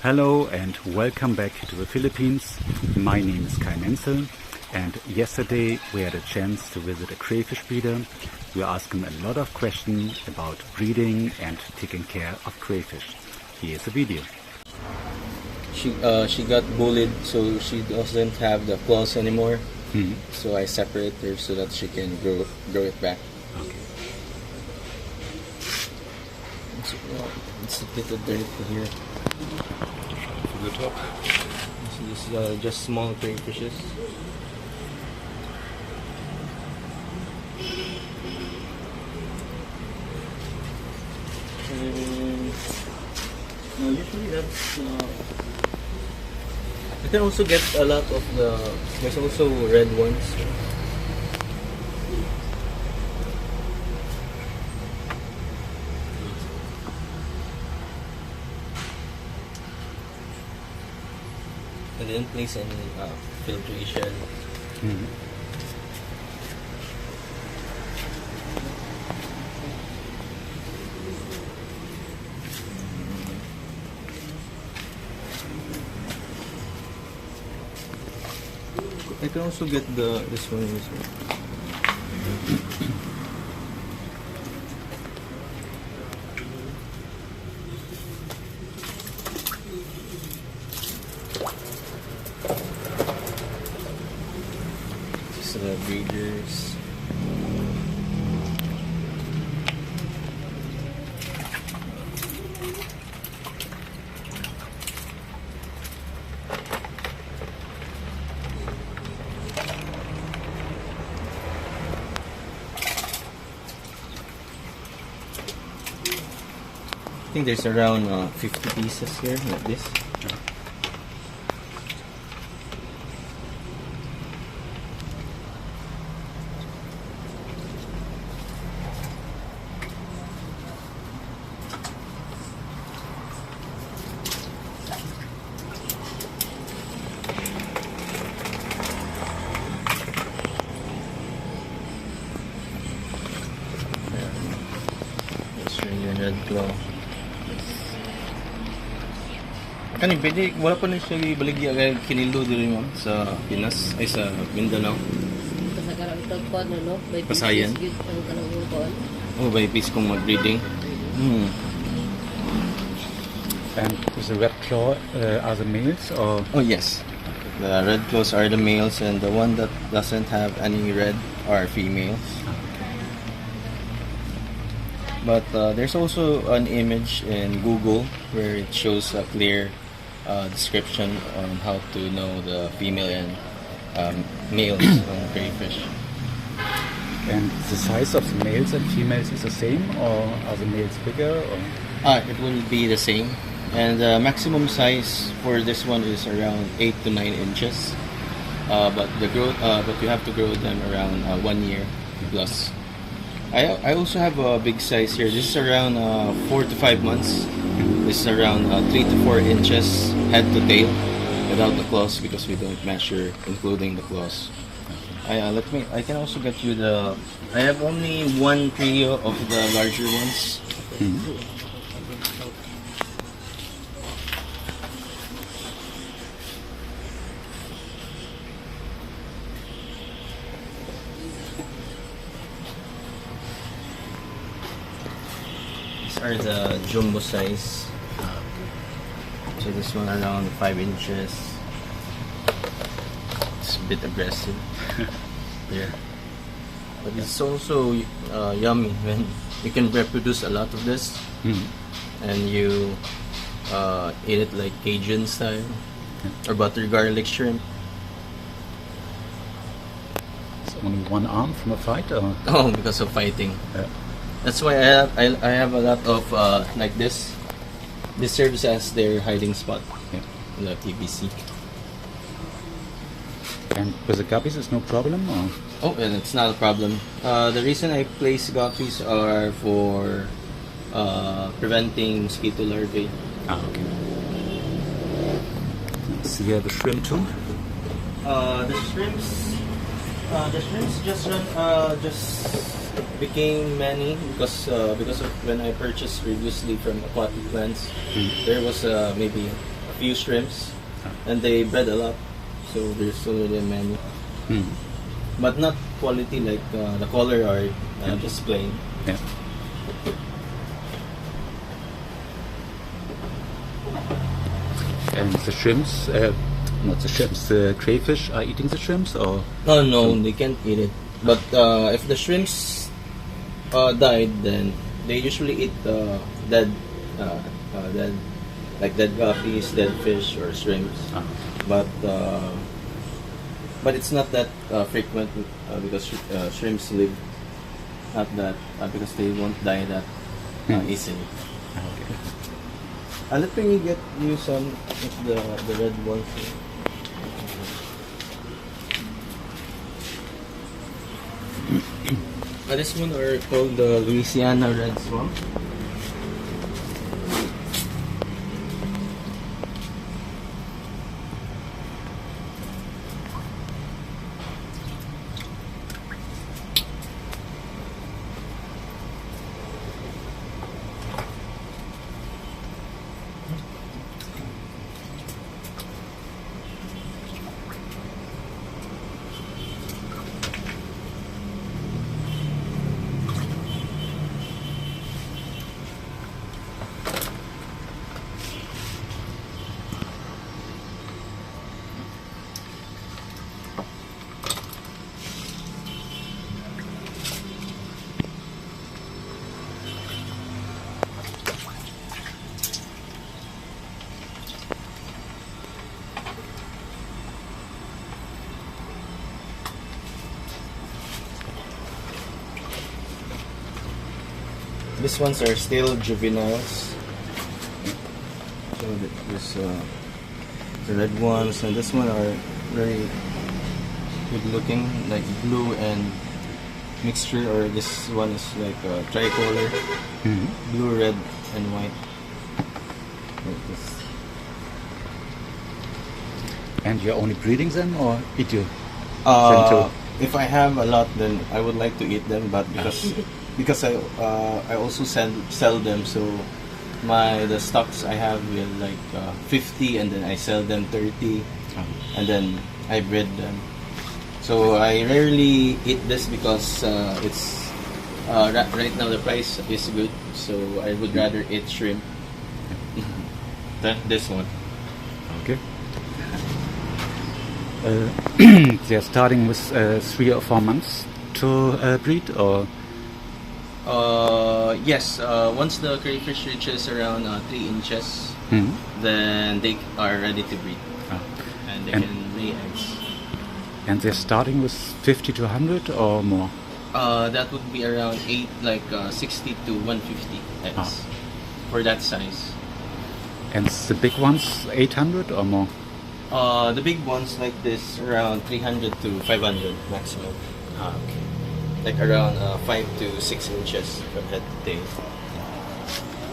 Hello and welcome back to the Philippines. My name is Kai Menzel, and yesterday we had a chance to visit a crayfish breeder. We asked him a lot of questions about breeding and taking care of crayfish. Here's a video. She got bullied, so she doesn't have the claws anymore. So I separate her so that she can grow it back. Okay. It's a bit of dirt here. To the top. This is just small crayfishes. Usually that's. You can also get a lot of the. There's also red ones. I didn't place any filtration. I can also get this one as well. These are the breeders. I think there's around 50 pieces here, like this. Australian red claw. Kani pwede wala pa na siya ibaligya kay kinilo diri ma'am sa Pinas ay sa Mindanao. Sa karang itong kon no, by Pasayan. ang kanang kon. Oh, by piece kong mag-breeding. And is the red claw are the males or? Oh yes, the red claws are the males, and the one that doesn't have any red are females. But there's also an image in Google where it shows a clear description on how to know the female and males on crayfish. And the size of the males and females is the same, or are the males bigger? Or? It will be the same, and the maximum size for this one is around 8 to 9 inches. But you have to grow them around 1 year plus. I also have a big size here. This is around 4 to 5 months. This is around 3 to 4 inches head to tail without the claws because we don't measure including the claws. I can also get you the. I have only one trio of the larger ones. These are the jumbo size. So this one around 5 inches. It's a bit aggressive. Yeah. But it's also yummy when you can reproduce a lot of this and you eat it like Cajun style or butter garlic shrimp. Only one arm from a fight, or? Oh, because of fighting. Yeah. That's why I have a lot of like this. This serves as their hiding spot. Yeah. The PVC. And with the guppies, it's no problem, or? Oh, and it's not a problem. The reason I place guppies are for preventing mosquito larvae. Okay. So you have a shrimp too? The shrimps just became many because of when I purchased previously from aquatic plants. There was maybe a few shrimps, and they bred a lot, so there's already many. But not quality like the color are just plain. Yeah. And the shrimps, not the shrimps, the crayfish are eating the shrimps, or? Oh no, they can't eat it. But if the shrimps died, then they usually eat dead, like dead guppies, dead fish, or shrimps. But it's not that frequent because shrimps live not that because they won't die that easily. Okay. Let me get you some of the red ones. This one are called the Louisiana Red Swamp. These ones are still juveniles. So this the red ones and this one are very good looking, like blue and mixture, or this one is like a tricolor, blue, red, and white. Like this. And you're only breeding them, or eat you them too? If I have a lot, then I would like to eat them, but because I also sell them, so the stocks I have will like 50, and then I sell them 30, and then I breed them. So I rarely eat this because it's right now the price is good, so I would rather eat shrimp than this one. Okay. They're starting with 3 or 4 months to breed, or? Yes, once the crayfish reaches around 3 inches, then they are ready to breed, and they can lay eggs. And they're starting with 50 to 100 or more? That would be around 60 to 150 eggs for that size. And the big ones, 800 or more? The big ones like this, around 300 to 500 maximum. Okay. Like around 5 to 6 inches from head to tail.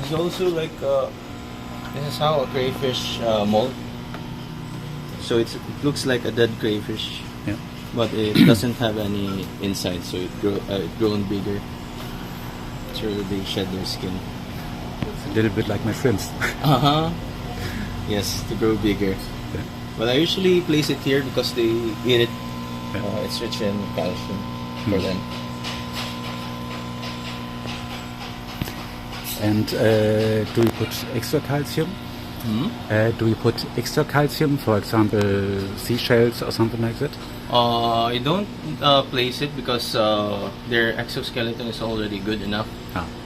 It's also like this is how a crayfish molt. So it looks like a dead crayfish, but it doesn't have any inside, so it grown bigger. So they shed their skin. It's a little bit like my shrimps. Yes, to grow bigger. Yeah. But I usually place it here because they eat it. It's rich in calcium for them. And do you put extra calcium? Do you put extra calcium, for example, seashells or something like that? I don't place it because their exoskeleton is already good enough.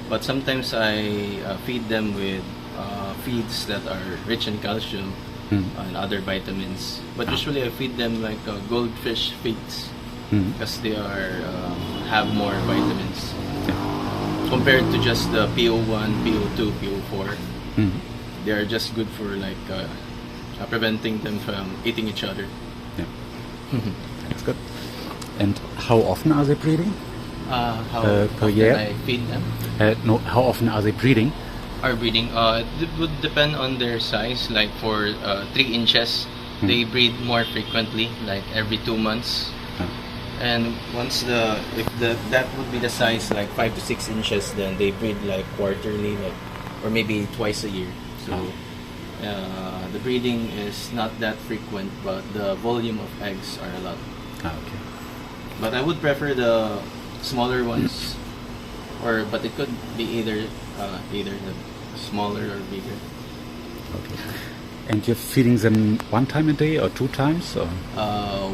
But sometimes I feed them with feeds that are rich in calcium and other vitamins. But usually I feed them like goldfish feeds because they have more vitamins compared to just the PO1, PO2, PO4. They are just good for like preventing them from eating each other. Yeah, that's good. And how often are they breeding? How per year? I feed them? No, how often are they breeding? Are breeding? It would depend on their size. Like for 3 inches, they breed more frequently, like every 2 months. And once that would be the size, like 5 to 6 inches, then they breed like quarterly, like or maybe twice a year. So the breeding is not that frequent, but the volume of eggs are a lot. Okay. But I would prefer the smaller ones, but it could be either the smaller or bigger. Okay. And you're feeding them one time a day or 2 times? Or?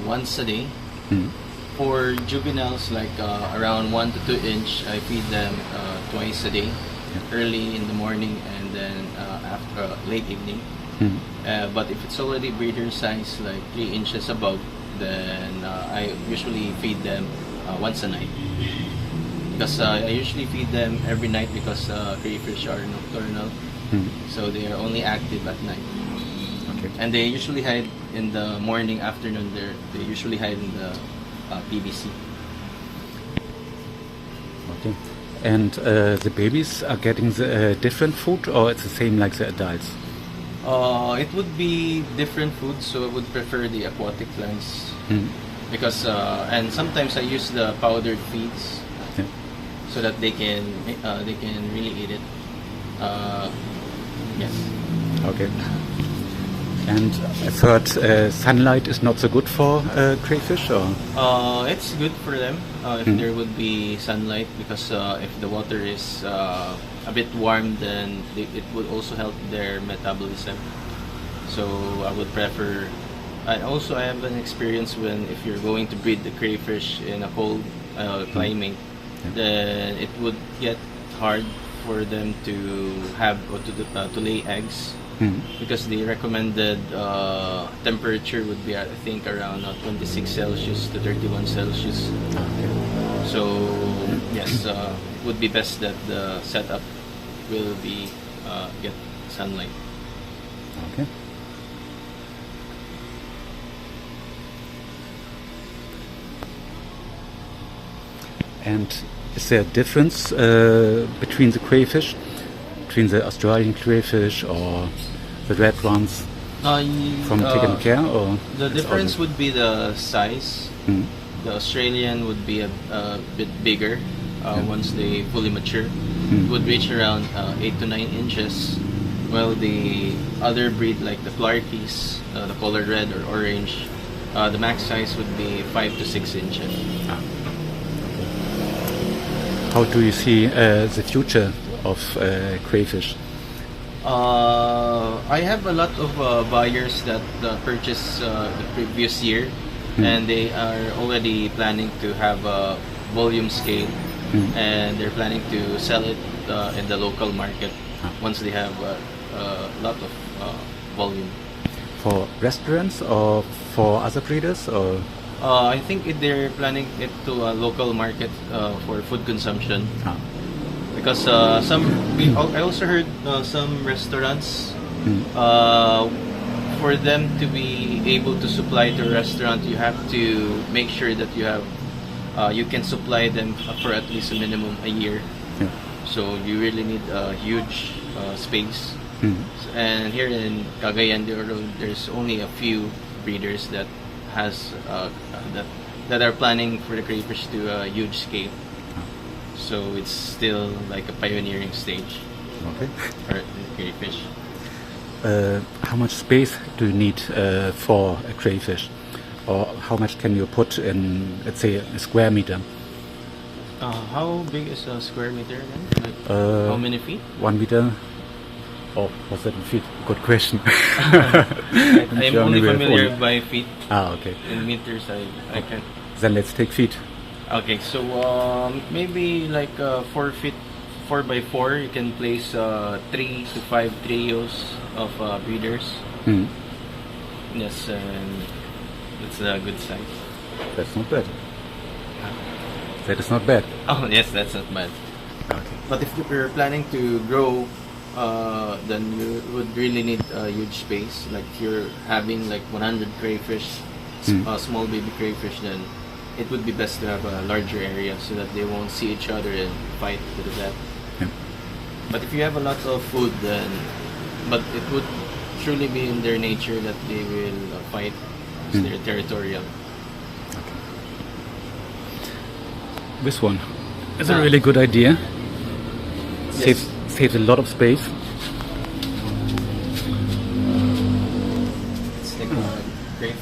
Once a day. Mm. For juveniles, like around 1 to 2 inch, I feed them twice a day, early in the morning and then after late evening. Mm. But if it's already breeder size, like 3 inches above, then I usually feed them once a night. Because I usually feed them every night because crayfish are nocturnal, so they are only active at night. Okay. And they usually hide in the morning, afternoon. They usually hide in the PVC. Okay. And the babies are getting the different food, or it's the same like the adults? It would be different food, so I would prefer the aquatic plants because and sometimes I use the powdered feeds so that they can really eat it. Yes. Okay. And I heard sunlight is not so good for crayfish, or? It's good for them if there would be sunlight, because if the water is a bit warm, then it would also help their metabolism. So I would prefer. And also, I have an experience when if you're going to breed the crayfish in a cold climate, then it would get hard for them to have or to lay eggs. Because the recommended temperature would be, I think, around 26 Celsius to 31 Celsius. Okay. So yes, it would be best that the setup will be get sunlight. Okay. And is there a difference between the crayfish? Between the Australian crayfish or the red ones from taken care, or the difference would be the size. The Australian would be a bit bigger once they fully mature. It would reach around 8 to 9 inches, while the other breed like the Clarkies, the colored red or orange, the max size would be 5 to 6 inches. How do you see the future of crayfish? I have a lot of buyers that purchased the previous year, and they are already planning to have a volume scale, and they're planning to sell it in the local market once they have a lot of volume. For restaurants or for other breeders, or? I think they're planning it to a local market for food consumption. Because I also heard some restaurants, for them to be able to supply to a restaurant, you have to make sure that you can supply them for at least a minimum a year. So you really need a huge space. And here in Cagayan de Oro, there's only a few breeders that has that are planning for the crayfish to a huge scale. So it's still like a pioneering stage. Okay. For crayfish. How much space do you need for a crayfish, or how much can you put in, let's say, a square meter? How big is a square meter then? Like, how many feet? 1 meter. Oh, was that in feet? Good question. I'm only familiar by feet. Okay. In meters, I can. Then let's take feet. Okay, so maybe like 4 feet, 4 by 4. You can place 3 to 5 trios of breeders. Yes, and that's a good size. That's not bad. That is not bad. Oh yes, that's not bad. Okay. But if you're planning to grow, then you would really need a huge space. Like if you're having like 100 crayfish, small baby crayfish, then it would be best to have a larger area so that they won't see each other and fight to the death. But if you have a lot of food, then but it would truly be in their nature that they will fight because they're territorial. Okay. This one is a really good idea. Saves a lot of space.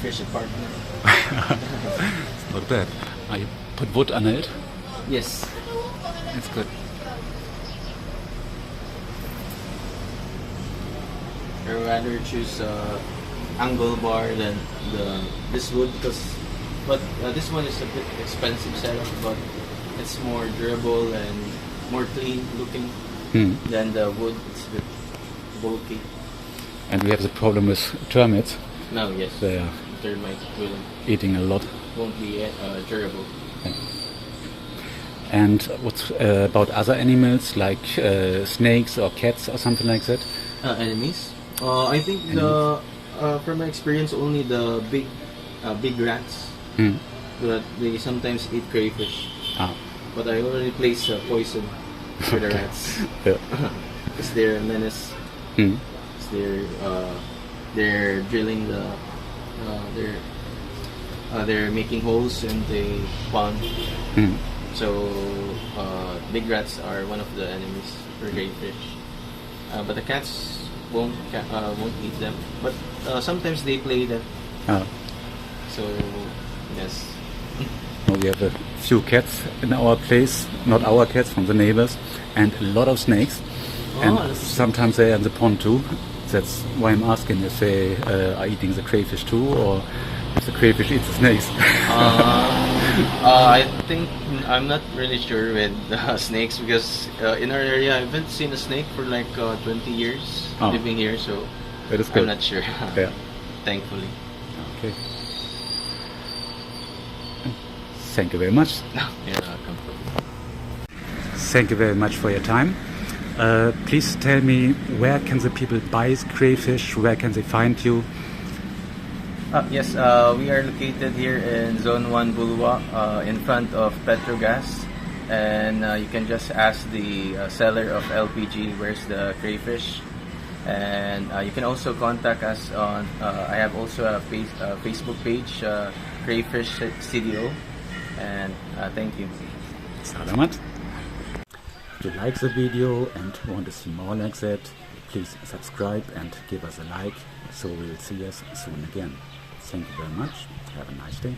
fishing partner. It's not bad. I put wood on it. Yes. It's good. I rather choose angle bar than this wood but this one is a bit expensive setup, but it's more durable and more clean looking than the wood. It's a bit bulky. And we have the problem with termites. No, yes. They are Termite will eating a lot. won't be durable. And what about other animals like snakes or cats or something like that? Enemies? I think from my experience, only the big rats. But they sometimes eat crayfish. But I already placed poison for the rats. Because they're a menace. They're drilling they're making holes in the pond. So big rats are one of the enemies for crayfish. But the cats won't eat them. But sometimes they play them. So yes. We have a few cats in our place, not our cats, from the neighbors, and a lot of snakes. And sometimes they are in the pond too. That's why I'm asking if they are eating the crayfish too, or if the crayfish eats the snakes. I think I'm not really sure with snakes, because in our area I haven't seen a snake for like 20 years living here, so that is good. I'm not sure. Yeah. Thankfully. Okay. Thank you very much. You're welcome. Thank you very much for your time. Please tell me, where can the people buy crayfish? Where can they find you? Yes, we are located here in Zone 1 Bulwa, in front of Petrogas, and you can just ask the seller of LPG where's the crayfish, and you can also contact us on, I have also a Facebook page, Crayfish CDO, and thank you. Salamat. If you like the video and want to see more like that, please subscribe and give us a like, so we will see us soon again. Thank you very much. Have a nice day.